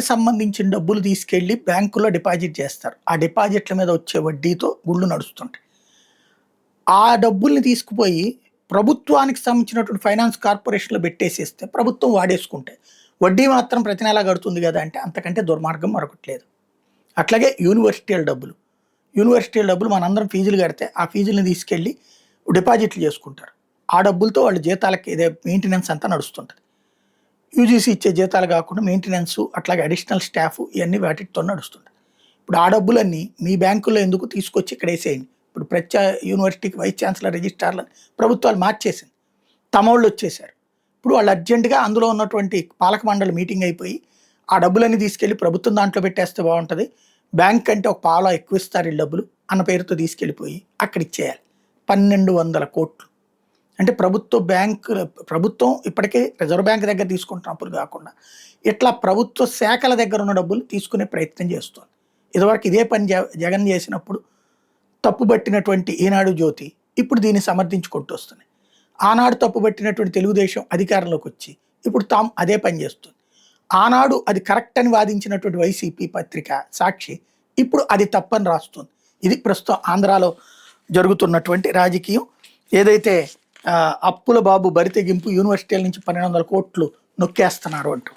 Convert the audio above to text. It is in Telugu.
సంబంధించిన డబ్బులు తీసుకెళ్లి బ్యాంకులో డిపాజిట్ చేస్తారు. ఆ డిపాజిట్ల మీద వచ్చే వడ్డీతో గుళ్ళు నడుస్తుంటాయి. ఆ డబ్బుల్ని తీసుకుపోయి ప్రభుత్వానికి సంబంధించినటువంటి ఫైనాన్స్ కార్పొరేషన్లో పెట్టేసేస్తే ప్రభుత్వం వాడేసుకుంటే వడ్డీ మాత్రం ప్రతి నెలా కడుతుంది కదా అంటే అంతకంటే దుర్మార్గం మరొకటి లేదు. అట్లాగే యూనివర్సిటీల డబ్బులు మనందరం ఫీజులు కడితే ఆ ఫీజులను తీసుకెళ్ళి డిపాజిట్లు చేసుకుంటారు. ఆ డబ్బులతో వాళ్ళ జీతాలకి ఇదే మెయింటెనెన్స్ అంతా నడుస్తుంటుంది. యూజీసీ ఇచ్చే జీతాలు కాకుండా మెయింటెనెన్స్ అట్లాగే అడిషనల్ స్టాఫ్ ఇవన్నీ వాటితో నడుస్తుంది. ఇప్పుడు ఆ డబ్బులన్నీ మీ బ్యాంకుల్లో ఎందుకు తీసుకొచ్చి ఇక్కడ వేసేయండి. ఇప్పుడు ప్రతి యూనివర్సిటీకి వైస్ ఛాన్సలర్ రిజిస్ట్రార్లను ప్రభుత్వాలు మార్చేసింది. తమోళ్ళు వచ్చేసారు. ఇప్పుడు వాళ్ళు అర్జెంటుగా అందులో ఉన్నటువంటి పాలక మండలి మీటింగ్ అయిపోయి ఆ డబ్బులన్నీ తీసుకెళ్ళి ప్రభుత్వం దాంట్లో పెట్టేస్తే బాగుంటుంది, బ్యాంక్ అంటే ఒక పావులా ఎక్కువ ఇస్తారు ఈ డబ్బులు అన్న పేరుతో తీసుకెళ్ళిపోయి అక్కడ ఇచ్చేయాలి. 1200 కోట్లు అంటే ప్రభుత్వం ఇప్పటికే రిజర్వ్ బ్యాంక్ దగ్గర తీసుకుంటున్న అప్పులు కాకుండా ఇట్లా ప్రభుత్వ శాఖల దగ్గర ఉన్న డబ్బులు తీసుకునే ప్రయత్నం చేస్తుంది. ఇదివరకు ఇదే పని జగన్ చేసినప్పుడు తప్పుబట్టినటువంటి ఈనాడు జ్యోతి ఇప్పుడు దీన్ని సమర్థించుకుంటూ వస్తుంది. ఆనాడు తప్పుబట్టినటువంటి తెలుగుదేశం అధికారంలోకి వచ్చి ఇప్పుడు తాము అదే పని చేస్తుంది. ఆనాడు అది కరెక్ట్ అని వాదించినటువంటి వైసీపీ పత్రిక సాక్షి ఇప్పుడు అది తప్పని రాస్తుంది. ఇది ప్రస్తుతం ఆంధ్రాలో జరుగుతున్నటువంటి రాజకీయం. ఏదైతే అప్పుల బాబు బరితెగింపు యూనివర్సిటీల నుంచి 1200 కోట్లు నొక్కేస్తున్నారు అంటూ